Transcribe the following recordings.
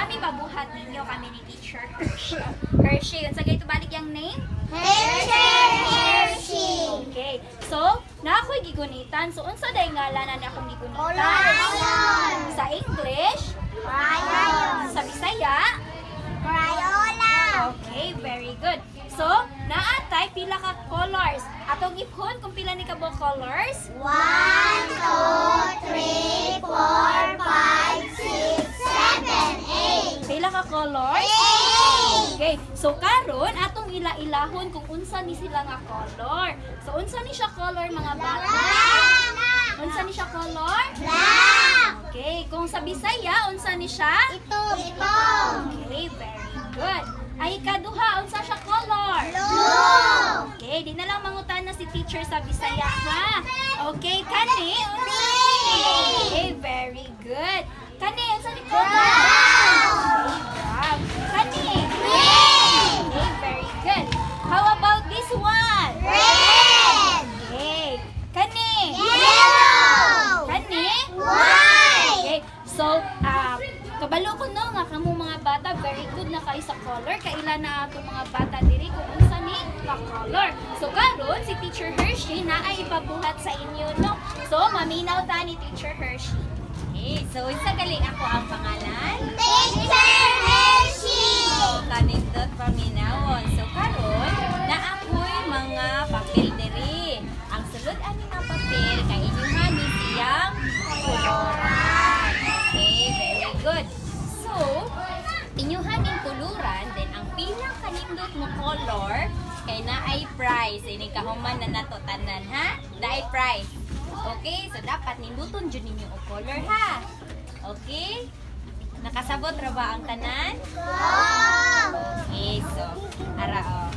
Nami mabuhat ninyo kami ni Teacher Hershey. Hershey, unsa gay balik yang name? Hershey. Okay. So, na ako'y gigunitan. So, unsa day ngalanan ni akong gigunitan? Crayon. Sa English? Crayon. Sa Bisaya? Crayola. Okay, very good. So, naatay pila ka colors. Atong iphon kung pila ni kabo colors? 1, 2, 3, 4, 5, 6, 7, 8. Pila ka colors? 8. Okay, so karon atong ila-ilahon kung unsa ni sila nga color. So, unsa ni siya color mga bata? Black. Unsa ni siya color? Black. Okay, kung sa Bisaya, unsa ni siya? Ito. Okay, very good. Ay, ikaduha, unsa siya color? Blue. Okay, di na lang mangutan na si teacher sa Bisaya, ha? Okay, kani, unsa ni? Okay, very good. Kani, unsa ni color? Brown. Okay, brown. Kani? Green. Okay, very good. How about this one? Red. Okay. Kani? Yellow. Kani? White. Okay, so, kabalo ko no nga kamo mga bata very good na kayo sa color kaila na ato mga bata diri kung unsa ni ka color. So karon si Teacher Hershey na ay ipabuhat sa inyo no. So maminaw ta ni Teacher Hershey. Okay, so isa galing ako ang pangalan. Teacher Hershey. So kanindot paminawon. So karon na ako'y mga papel diri. Ang sulod ani nga papel kay inyuhan ni siyang koloran. Okay, very good. So, inyuhan ning kuluran, then ang pinaka-nindot mo color kay naay prize. Ini kahuman na nato tanan ha? Naay prize. Okay, so dapat ninduton jud ninyo og color ha. Okay? Nakasabot ra ba ang tanan? Okay, so ara o.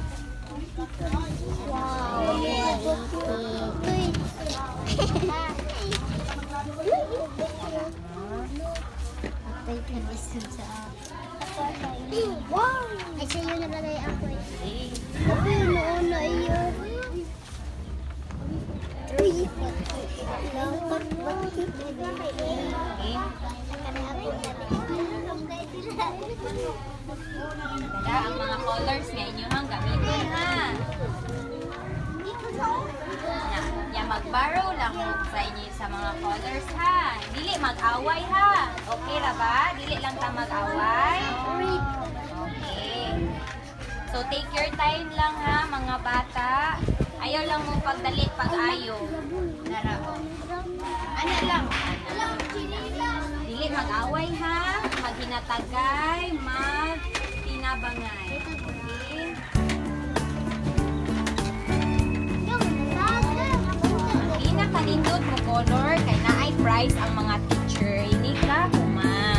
Wow! Ay, sa'yo na balay ako eh. Okay. Ako yung nauna iyo. Kaya ang mga colors nga inyuhang gamiton ha. Ya mag-borrow lang sa inyo sa mga colors ha. Dili mag-away ha. Okay ra ba? Dili lang ta mag-away. Okay. So take your time lang ha mga bata. Ayaw lang mo pagdalit pag-ayo. Narao. Ano lang? Dili mag-away ha. Maghinatagay, magtinabangay. Okay? Pinakanindot mo color kay naay prize ang mga teacher. Ini ka humay.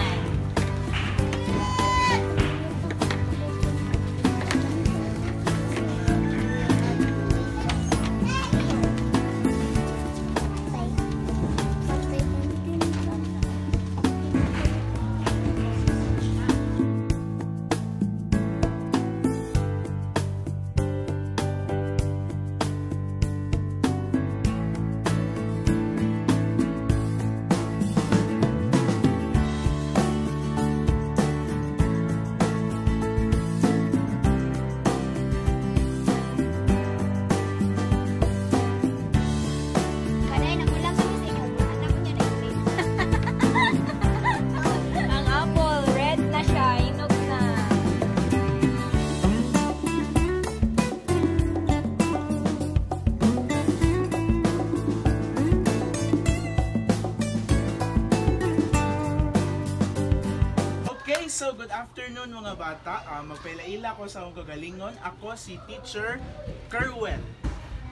So, good afternoon mga bata. Magpailaila ko sa akong kagalingon. Ako si Teacher Kerwin.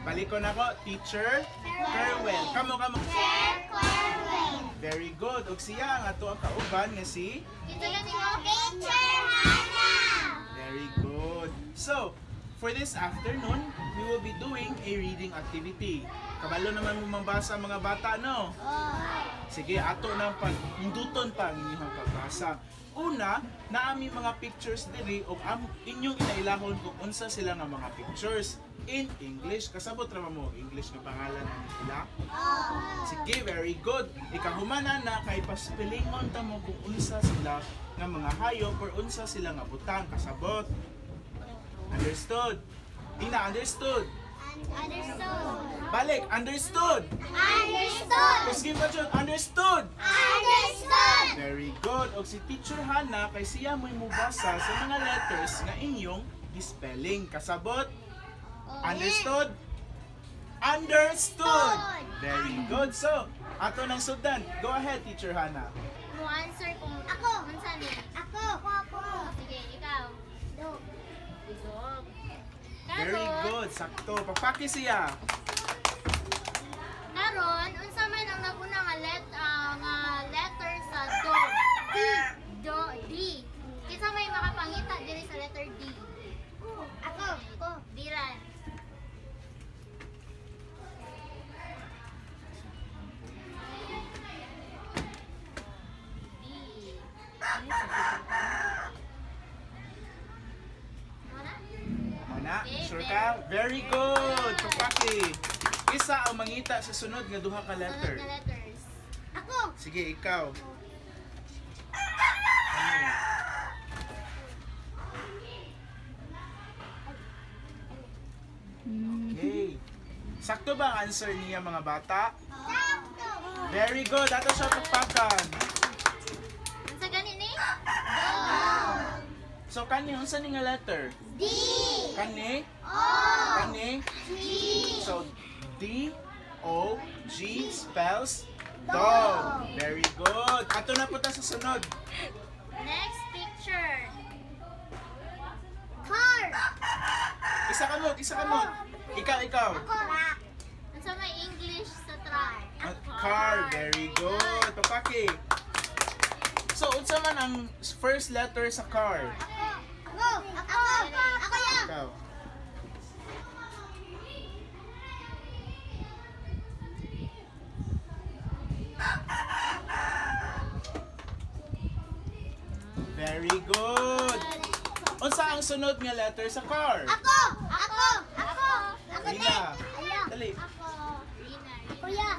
Balik ko na ko, Teacher Kerwin. Kamo. Very good. Ug siya ang ato ang kauban nga si Teacher Hannah. Very good. So, for this afternoon, we will be doing a reading activity. Kabalo naman mo mabasa mga bata, no? Sige, ato nang hinduton pa ang inyong pagbasa. Una, naami mga pictures diri o inyong inailahon kung unsa sila nga mga pictures in English. Kasabot ra mo English nga pangalan ani sila. Sige, very good. Ikahumana na kay paspilingon ta mo kung unsa sila nga mga hayop or unsa sila nga butang. Kasabot. Understood? Ina, understood? Understood. Balik, understood? Understood. Sige pa dyan, understood? Understood. Very good. O si Teacher Hana, kay siya mo'y mubasa sa mga letters nga inyong spelling. Kasabot? Understood? Understood! Very good. So, ato ng sudan. Go ahead, Teacher Hana. Mo answer kung Ako. unsa ni. Ako. Ako. Sige, ikaw. Dog. Dog. Very good. Sakto. Papaki siya. Karon, unsa man ang naguna nga letter sa dog? D. D. Kinsa may makapangita diri sa letter D? Ako. Ako. Diran. Mana? Sure ka? Very good. Papaki. Isa ang mangita sa sunod nga duha ka letter. Sunod nga letters. Ako. Sige, ikaw. Ano? Okay. Sakto ba ang answer niya mga bata? Sakto. Very good. Ato siya pagpakan. Unsa gani ni? So, kani, unsa ni nga letter? D. Kani? O. Kani? G. So, D-O-G spells dog. Very good. Ato na po ta sa sunod. Next picture. Car. Isa ka mo, isa ka mo. Ikaw, ikaw. Truck. Unsa may English sa truck? Car. Very good. Papaki. So, unsa man ang first letter sa car? Ako. Ako. Ako yan. Ikaw. Very good. Unsa ang sunod nga letter sa car? Ako. Ako. Ako. Ako din. Lina. Ayan. Dali. Ako. Rina. Kuya.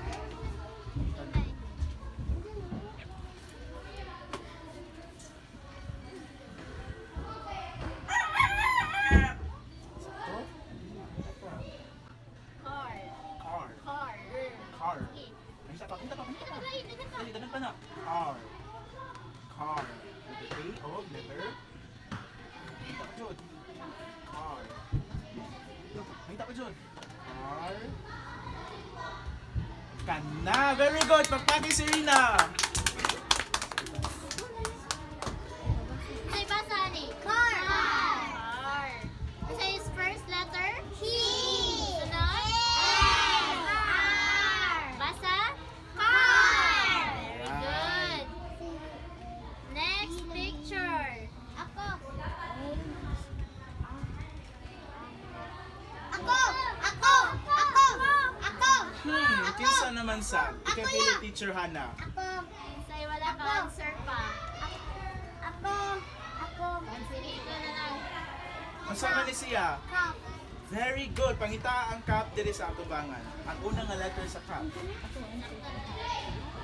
Car. Car. Car. Car. Okay. Pinta pa, pinta pa, pinta pa. Dali, dali pa. Dali, danan pa na. Car. Car. Letter A o letter? Pinta pa dyan. Car. Pinta pa dyan. Car. Kana. Very good. Pagpati si Rina. Unsay basa ni? Car. Car. Unsay is first letter? T. Sunod? Car. Basa? Car. Very good. Next picture. Ako. Ako. Ako. Ako. Ako. Kinsa naman sa? Ikaw Ako pili ya. Teacher Hana. Ako. Unsay wala ka Ako. answer pa. Ako. Ako. Sige, ikaw na lang. Unsa man ni siya? Cup. Very good. Pangita ang cup diri sa atubangan. Ang una nga letter sa cup.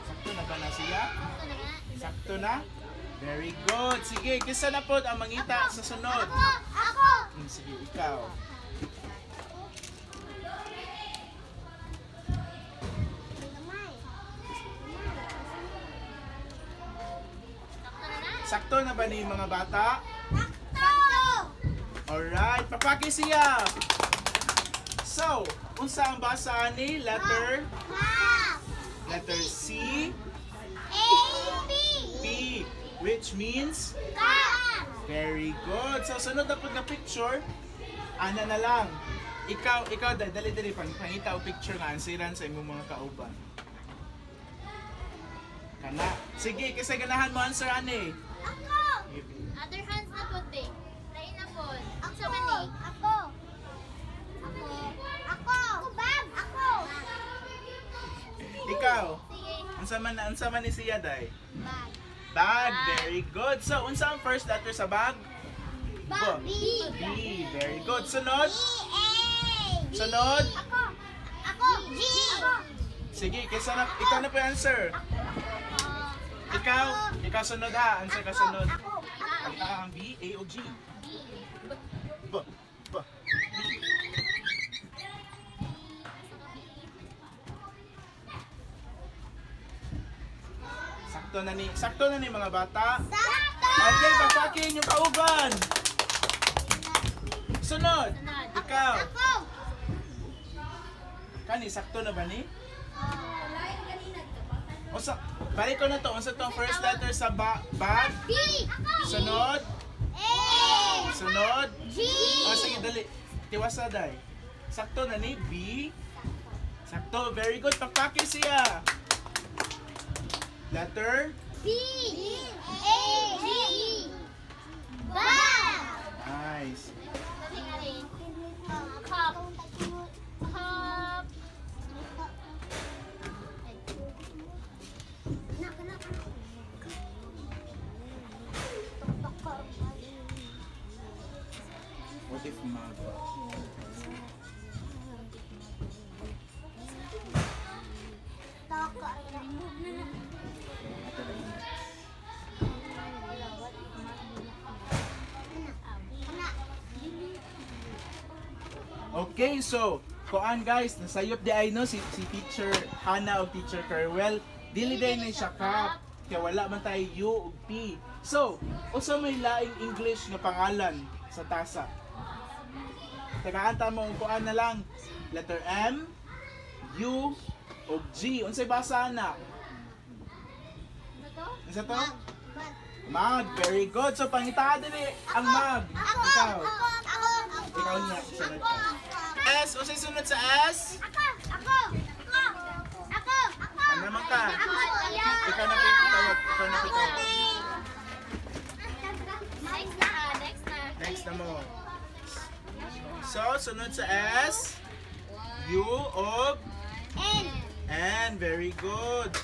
Sakto na ba na siya? Ito na nga. Sakto na? Very good. Sige, kisa na po ang mangita sa sunod. Ako. Ako. Sige, ikaw. Sakto na na. Sakto na ba ni mga bata? Sakto. Alright, papaki siya. So, unsa ang basa ni letter? Cup. Letter C, A. B. P, which means? Cup. Very good. So, sunod na po na picture. Ana na lang. Ikaw, dali, pangita o picture nga, ansiran sa imong mga kauban. Kana. Sige, kasi ganahan mo answer, ani. Ako. Other hands na po, te. Lain na po. Ang sa Ako. mani. Ako. Ako. Ako. Bab. Ako. Ikaw. Sige. Ang Unsa man ni siya day? Bag. Bag, very good. So, unsa ang first letter sa bag? Bag. B. B, very good. Sunod? A. Sunod? Ako. G. Sige, ikaw na po yung answer. Ikaw sunod ha. Answer ka sunod. Ang B, A o G? B. Sakto na ni mga bata. Sakto. Okay, papakin yung kauban. Sunod. Ikaw. Ako. Kani, sakto na ba ni? Balik ko na to. Unsa tong first letter sa bag? B. Sunod. A. Sunod. G. Sige, dali. Tiwasa day. Sakto na ni B. Sakto. Very good. Pagpakil siya. Letter. B. A. G. Bag. Nice. Cup. Cup. What if mug? Okay, so kuan guys, nasayop di ay no si Teacher Hannah o Teacher Carwell. Dili day na siya kap. Kaya wala man tayo U ug P. So, usa may laing English nga pangalan sa tasa. Tagaanta mo kuan na lang. Letter M, U, ug G. Unsay basa na? Isa to? Mag. Very good. So, pangita dili ang mag. Ikaw. Ikaw niya. Sunod ka. S. Unsay sunod sa S? Ano naman ka? Ikaw na pitawag. Ikaw na pitawag. Next na mo. So, sunod sa S. U og N. Very good.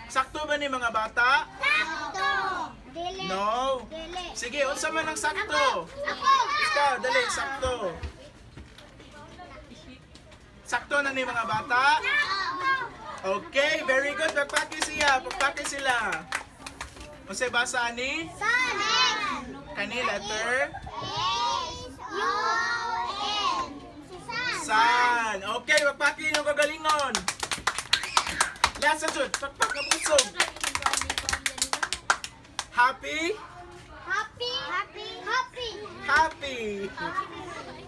Sakto ba ni mga bata? No. Sige, unsa man ang sakto? Ikaw, dali, sakto. Sakto na ni mga bata? Okay, very good. Pagpaki siya. Pagpaki sila. Unsay basa ni? Kani letter? Sun. Okay, pagpaki yung kagalingon. Lasa jud, pagpak na pusog. Happy? Happy.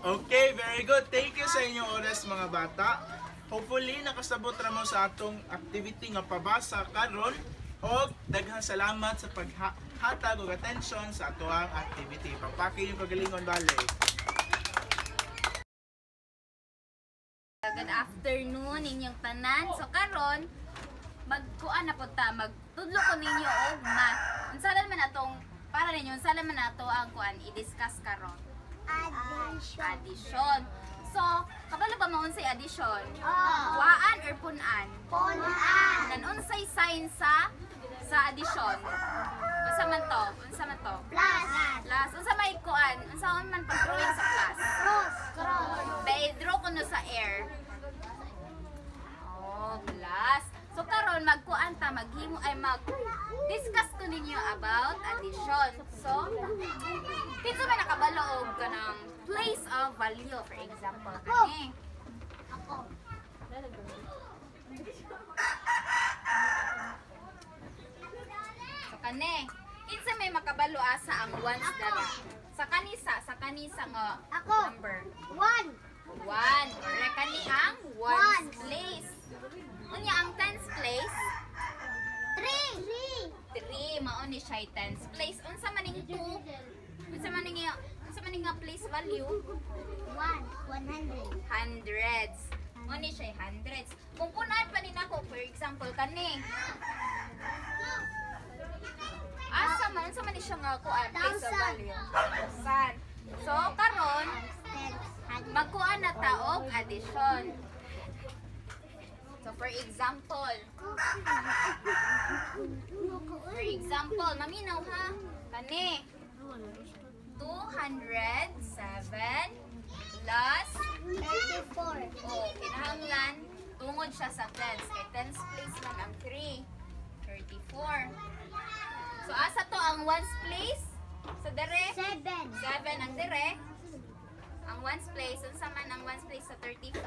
Okay, very good. Thank you sa inyong oras mga bata. Hopefully nakasabot ra mo sa atong activity nga pabasa karon og daghang salamat sa paghatag og attention sa atoang activity. Pagpaki yung kagalingon bale. Good afternoon inyong tanan. So karon magkuan na po ta, magtudlo ko ninyo og math. Unsa man atong para ninyo, unsa man ato ang kuan i-discuss karon? Addition. So, kabalo ba mo unsay addition? Waan or punan? Nan unsay sign sa addition? Unsa man to? Plus. Unsa may kuan? Unsa man pag-drawing sa plus? Draw ko no sa air. Plus. So karon magkuan ta mag-discuss ko ninyo about addition. So kinsa man nakabalo og kanang place of value, for example kani. So kani, kinsa may makabalo asa ang ones dara? Sa kanisa nga number. 1 or kani ang ones place. Unya ang tens place? 3 mao ni siya tens place. Unsa man ning 2? Unsa man ning place value? 100. Hundreds. Mao ni siya hundreds. Kung punan pa din ako, for example kani. Unsa man ni siya nga kuan place of value? 1,000. So karon magkuan na taog addition. So for example, maminaw ha, kani 207 plus 34. oh, kinahanglan tungod siya sa tens. Kay tens place lang ang 3. 34. So asa to ang ones place? Sa dere? 7. 7 ang dire. Ang ones place, unsa man ang ones place sa 34?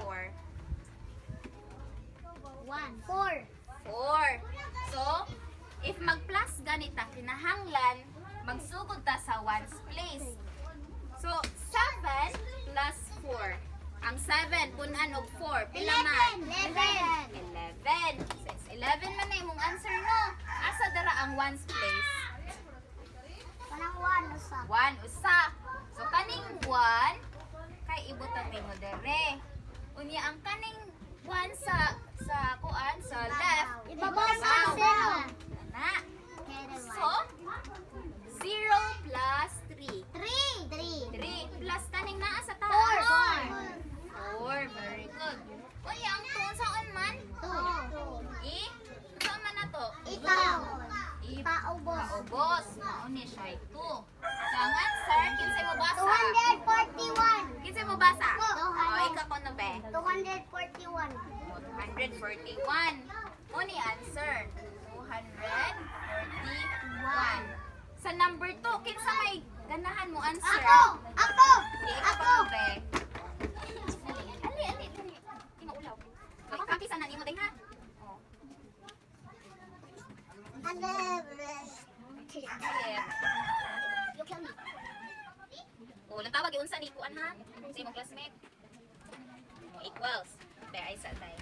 1. 4. 4. So, if mag-plus ganita, kinahanglan, magsugod ta sa ones place. So, 7 plus 4. Ang 7, punan og 4. Pila man? 11. 11. Since 11 man na imong answer, no? Asa dara ang ones place? Kanang 1 usa. 1 usa. So, kaning 1, kay ibutan ni mo dere. Unya, ang kaning 1 sa kuan, sa left, Ibabaw sa ibabaw. 0. Na. So, 0 plus 3. 3. 3 plus kaning naa sa 4. taas. 4. Very good. Unya, ang tuon saan man? 2. Saan man na to? Ikaw. Paubos. Paubos. Mauni siya 2. So, ang answer, kinsay mo basa? 241. Kinsay mo basa? Ako. O, ikaw ko na be. 241. 241. Muni answer. 241. Sa number 2, kinsa may ganahan mo answer? Ako. Di, ikaw ko na be. Ali. Kinaulaw. O, ikaw kisa na nimo din ha? O. Sige. You kill me. O, tawag iunsa ni kuan ha? Sa imong classmate. O, equals. Be, ay sa day.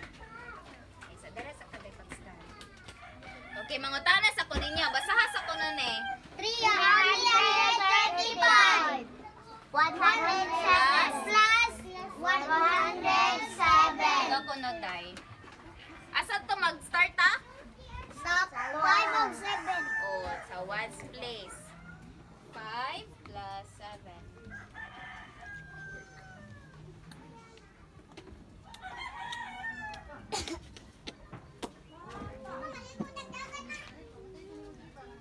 Ay sa dere sa kabay pag-stand. Okay, mga tanas ako ninya. Basaha sa ko nun eh. 335. 107 plus 107. Ikaw ko no day. Asa to mag-start ha? Sa 5 of 7. O, sa ones place. 5 plus 7.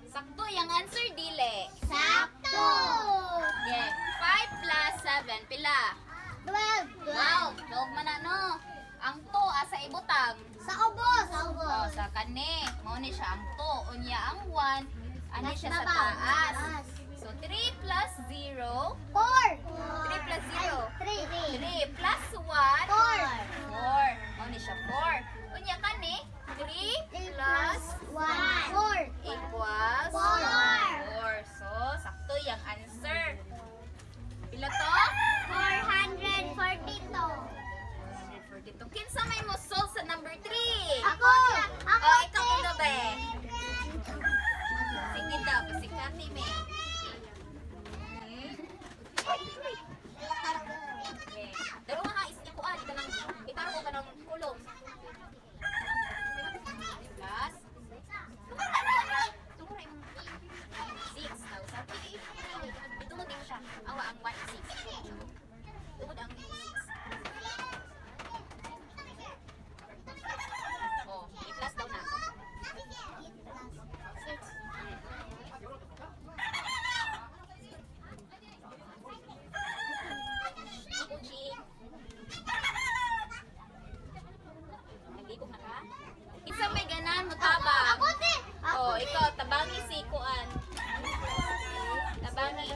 Sakto yung answer, dili. Sakto. Yeah. 5 plus 7, pila? 12. Wow, 12 man na no. Ang 2 asa ibutang. Sa ubos. Oh, sa kani. Mao ni siya ang 2. Unya ang 1, ani siya sa Babaw. taas. Taas. So 3 plus 0. 4. 3 plus 0. 3. 3 plus 1. 4. 4. Mao ni siya 4. Unya kani. 3 plus 1. 4. equals 4. 4. So, sakto yung answer. Pila to? 442. 142. Kinsa may mo solve sa number 3? Ako. Oh, ikaw ko na ba? Sige daw, pasikati me. Okay. Pero nga, isikuan ka ng, itaro ka ng kulong. Plus, tumura yung 6 daw, sabi 8. Itungod din siya. Awa ang 1, 6. Tungod ang 6. Oh, i-plus daw na. Uchi. Naglibog na ka? Isa may ganan mo tabang. Ako din. Oh, ikaw, tabangi si Kuan. Tabangi.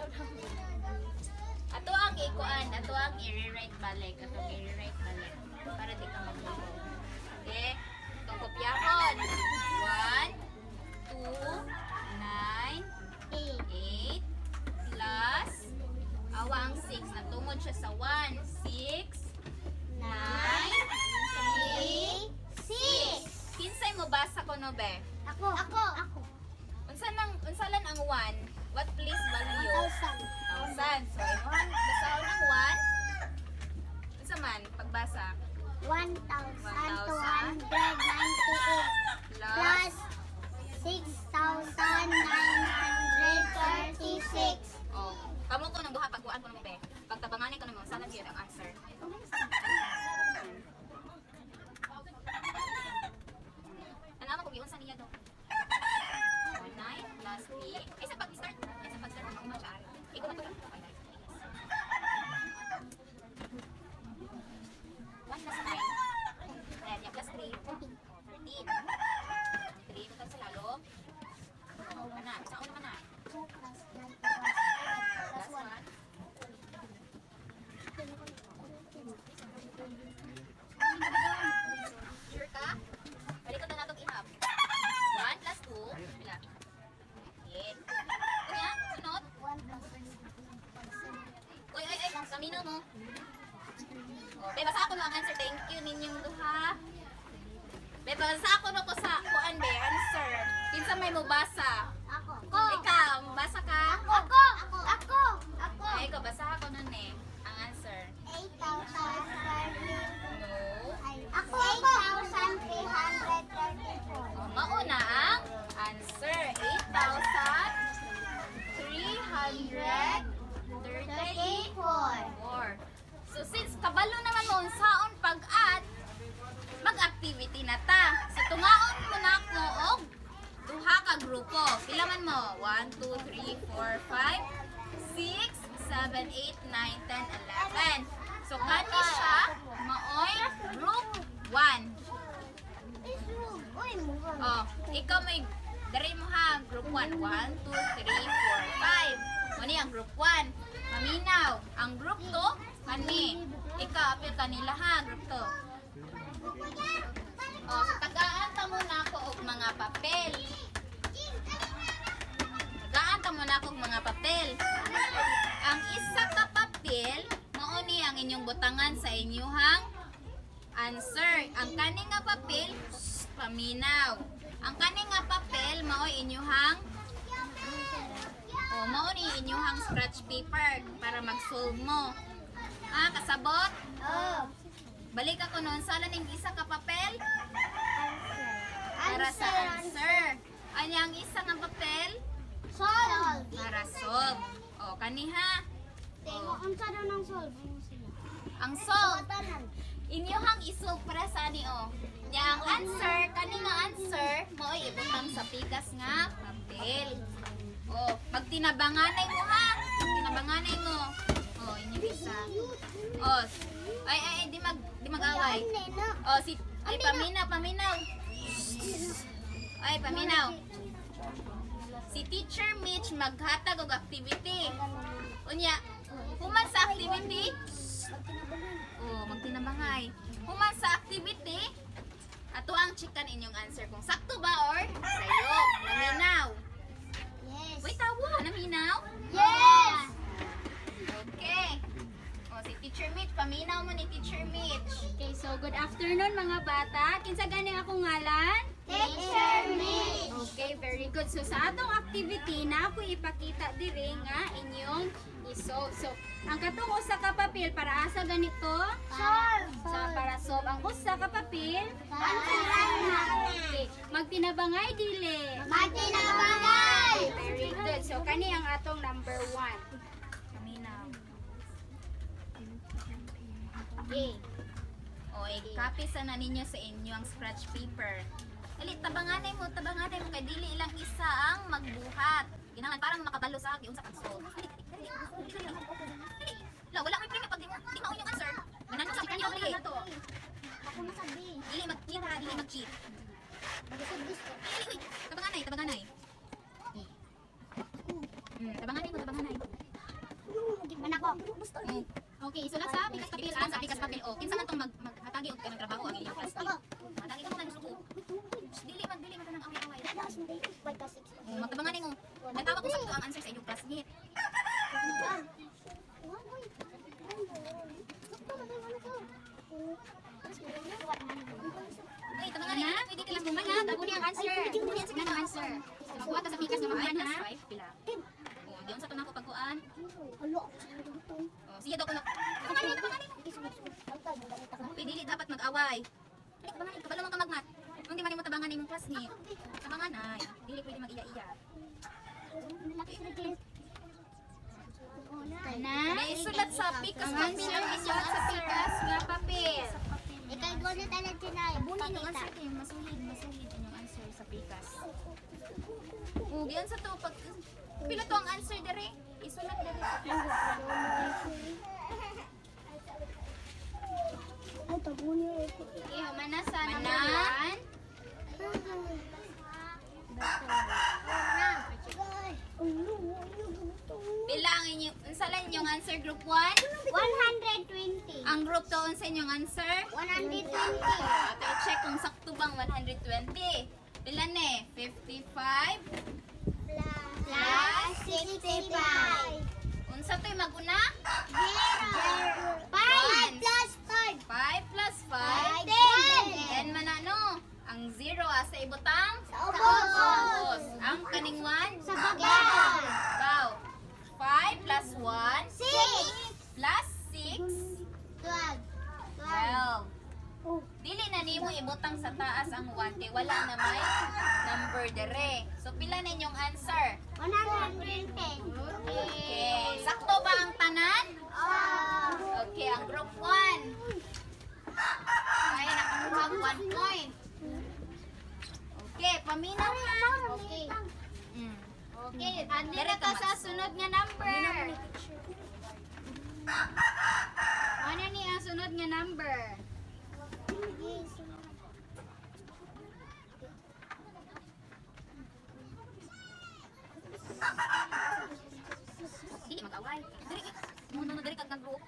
Ato ang ikuan, ato ang i-rewrite balik. Ato ang i-rewrite balik. Para di ka maglibog. Okay? Itong kopyahon. 1, 2, 9, 8, plus, awa ang 6. Natungod siya sa 1. 6, 9, 3, 6. Kinsay mo basa ko no be? Ako. Unsa lang ang 1? What please value? 1,000. So, imuhan, basahon ang 1. Unsa man, pagbasa? 1,298 Plus, plus 6,936. oh, kamo ko nang duha, pagkuan ko nang be. Pagtabanganin ko nang salan yun ang answer. basa ako no ko sa kuan be answer. Kinsa may mubasa? Ako. Ikaw, mabasa ka? Ako. Ay, ikaw basa ako nun eh. Ang answer. 8,000 No. Ako. 8,334. Mauna ang answer. 8,334. So since kabalo naman mo unsaon pag-add, mag-activity na ta. So tungaon mo na ko og duha ka grupo. Pila man mo? 1, 2, 3, 4, 5, 6, 7, 8, 9, 10, 11. So kani siya maoy group 1. Oh, ikaw may dari mo ha, group 1. 1, 2, 3, 4, 5. Muni ang group 1. Maminaw. Ang group 2, kani. Ikaw, apil kanila ha, group 2. Oh, so tagaan ta muna ako og mga papel. Tagaan ta muna ako og mga papel. Ang isa ka papel, mao ni ang inyong butangan sa inyuhang answer. Ang kani nga papel, paminaw. Ang kani nga papel mao inyuhang mao ni inyuhang scratch paper para mag-solve mo. Ah, kasabot? Balik ako noon sa ning isa ka papel para sa answer. Ani ang isa nga papel para solve. O kaniha. Ang solve. Inyuhang isolve para sa ani o. Yang answer, kani nga answer, mao ibutang sa pikas nga papel. O, magtinabanganay mo ha. Magtinabanganay mo. O, inyong isa. O, ay, di mag-away. O, ay, paminaw. Ay, paminaw. Si Teacher Mitch maghatag og activity. Unya, human sa activity. O, magtinabangay. Human sa activity, ato ang chikan inyong answer kung sakto ba or sayo. Naminaw. Wait, tawa. Naminaw? Yes! Okay. O, si Teacher Mitch. Paminaw mo ni Teacher Mitch. Okay, so good afternoon mga bata. Kinsa gani akong ngalan? Teacher Mitch! Okay, very good. So sa atong activity na ako ipakita diri nga inyong isolve. So ang katong usa ka papel para asa ganito? So para solve ang usa ka papel. Okay, magtinabangay dili. Magtinabangay! Very good. So kani ang atong number 1. Paminaw. Okay. O, i-copy sana ninyo sa inyo ang scratch paper. Dali, tabanganay mo kay dili ilang isa ang magbuhat. Ginangan parang makabalo sa akin unsa pag-solve. Dali. La, wala may premyo pag di mao yung answer. Ganun sa kanyo dili. Ako nasabi. Dili mag-cheat ha, dili mag-cheat. Dili, tabanganay. Tabanganay. Man ako. Okay, so sa pikas papel sa pikas papel. Oh, kinsa man tong maghatagi og kanang trabaho ang inyong plastic. Hatagi ka mo kanang suko. Dili man tanang away-away. Magtabanganay mo. Natawa ko sakto ang answer sa inyong classmate. Okay, tabanganay na. Pwede ka lang bumana. Tago ni ang answer. Yan sa kanang answer. So, makuha ta sa pikas nga makuha na. 5 pila. Oh, diyon sa tunang ko pagkuan. Oh, siya daw ko na. Tabanganay mo. Okay, dili dapat mag-away. Dili, tabanganay. Kabalo man ka magmat. Kung di man mo tabanganay mong classmate. Tabanganay. Dili pwede mag-iya-iya. Na? Naisulat sa pikas papel. Isulat sa pikas nga papel. Ikaw doon na talag sinay. Bunin yung answer kayo. Masuhid yung answer sa pikas. Yan sa to. Pag, pila to ang answer dere. Isulat dere sa pikas. Ay, tabuni. Okay, humana sa Mana? number 1. Pila ang inyong, unsalan yung answer group 1? 120. Ang group 2 unsa inyong answer? 120. Ato check kung sakto bang 120. Pila ne? 55 Plus 65. Unsa to'y maguna? 0. 5 One. plus 5. 5 plus 5 10. 10 man ano? Ang tawas sa ibutang Sa ubos. Ang kaning 1 Sa bagaw. Ikaw. 5 plus 1 6. plus 6 12. 12. Dili na nimo ibutang sa taas ang 1 kay wala na may number dire. So pila na inyong answer? 110. Okay. Sakto ba ang tanan? Okay, ang group 1. Ay, nakakuha 1 point. Okay, paminaw na. Okay. Okay, andi Dire na ka, ka sa Max. sunod nga number. Ano ni ang sunod nga number? Dili mag-away. Diri, mundo diri kag nag-group.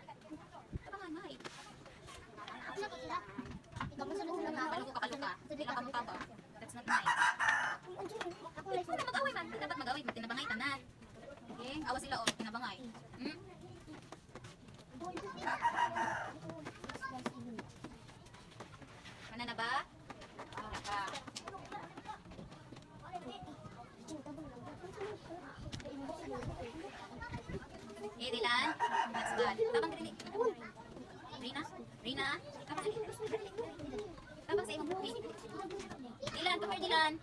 Tabangan may. Kaluko ka kaluka. Dili ka kamuka ba? That's not nice. Wala mag-away man. Di dapat mag-away. Tinabangay tanan. Okay? Awa sila o. Tinabangay. Hmm? Kana na ba? Kana pa. Eh, Dylan. That's bad. Tabang dili. Rina? Rina? Tabang dili. Tabang sa imong buhi. Dylan, come here, Dylan.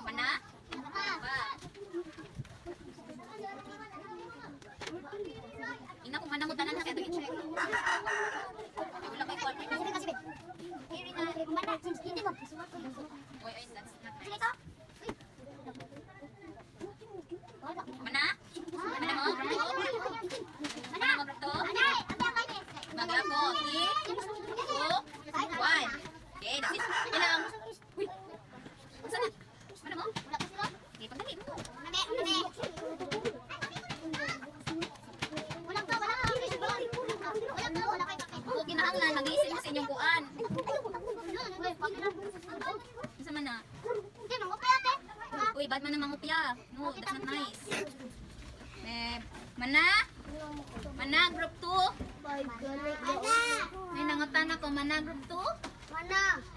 Mana? Ba? Ina kung manang utanan na kaya check. Wala kay kwarto. Here na. Oy, oy, that's not nice. Mana? Mana mo? Mana mo to? Mag-ako. 3, 2, 1. Okay, that's it. Ilang. Uy. Saan na? Mana mo? Okay, pagdali mo. Oo, kinahanglan. Mag-iisip mo sa inyong kuan. Isa man na. Uy, bad man na mangupya. No, that's not nice. Eh, mana? Mana, group 2? May nangutan ako, mana, group 2?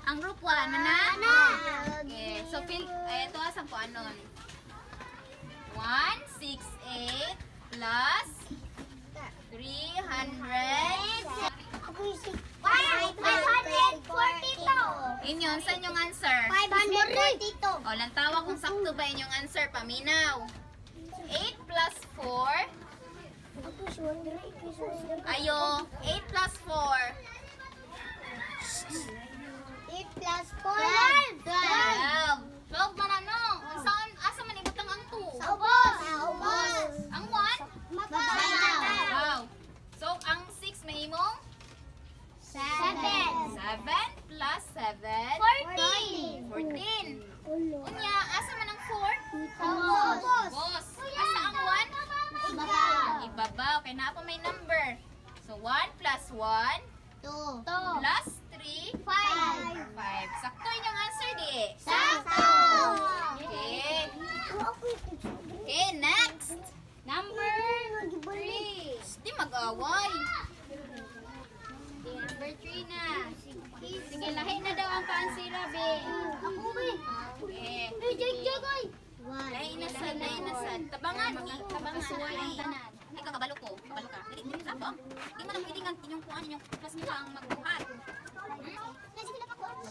Ang group 1, mana? Okay, so ito asang ko anon. 168 plus 300. 542. Inyon, sa inyong answer? 542. O, lantawa kung sakto ba inyong answer, paminaw. 8 plus 4. Ayo, 8 plus 4. 8 plus 4. 12. 12 man ano? Saan, asa man ibutang ang 2? Sa ubos. Ang 1? Mababaw. Wow. So, ang 6 may imong? 7. 7 plus 7. 14. 14. Unya, asa man ang 4? Sa ubos. Boss. Asa ang 1? Mababaw. Ibabaw. Kaya na po may number. So, 1 plus 1 2. plus 3. 5. 5. Sakto inyong answer di. Sakto. Okay. Okay, next. Number 3. Di mag-away. Okay, number 3 na. Sige, lahi na daw ang pansira, be. Ako ba? Okay. Joy. Lahi na sad, lahi na sad. Tabangan. Tabangan, Tabangan. ang tanan. Ay, kakabalo ko. Kabalo ka. Dili, dili, sabo. Di mo na pwedeng ang inyong kuhan, inyong class nila ang magbuhat.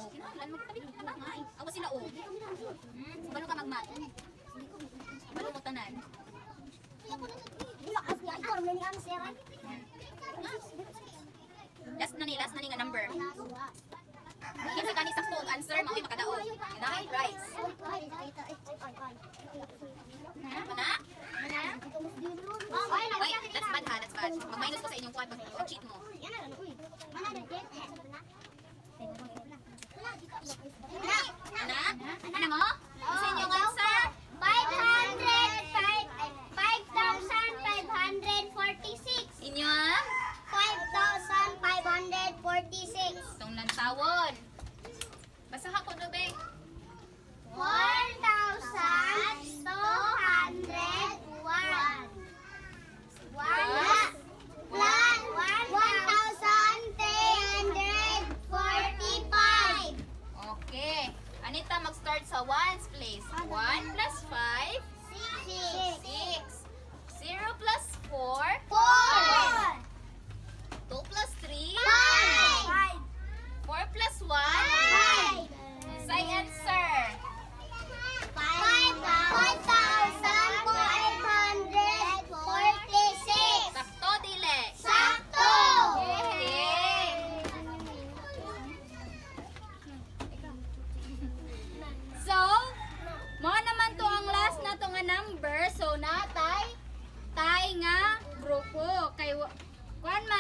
Kinahanglan, magtabi ng tabangay. Awa sila, oh. Kabalo ka magmat. Kabalo mo tanan. Last na ni nga number. Kinsa kani sakto ang answer, mao'y makadaog. Dahil prize. Mana? Wait, that's bad ha, that's bad. Mag-minus ko sa inyong kuhan pag cheat mo. Ana? Ano mo? Isa inyong answer? 5,546. Inyo ang 5,546. itong lantawon. Basta ako no, be. 1,201.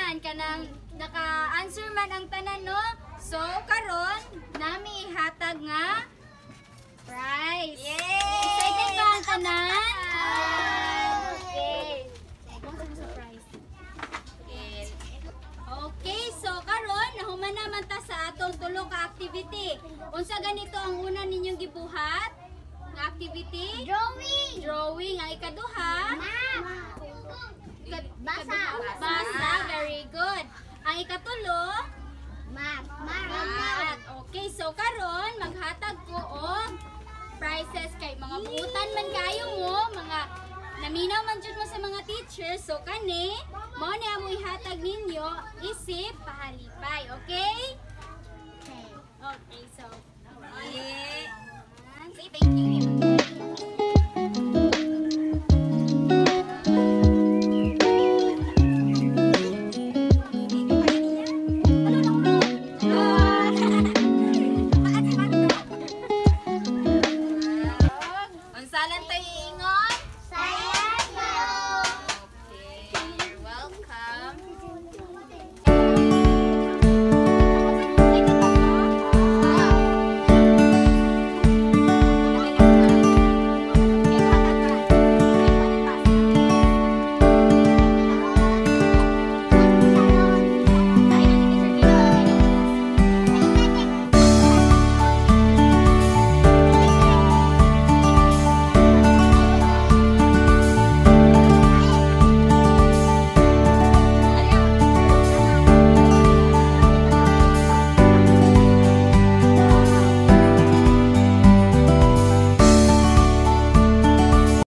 tanan kanang naka-answer man ang tanan no. So karon nami ihatag nga prize. Yay! Excited ba ang tanan? Okay. Okay, so karon nahuman naman ta sa atong tulo ka activity. Unsa ganito ang una ninyong gibuhat? Nga activity? Drawing. Drawing. Ang ikaduha? Map. Basa. Basa. Very good. Ang ikatulo? Map. Math. Okay, so karon maghatag ko og prizes kay mga buutan man kayo mo, mga naminaw man jud mo sa mga teachers. So kani, mao ni amo ihatag ninyo isip pahalipay, okay? Okay, so Yeah. say thank you.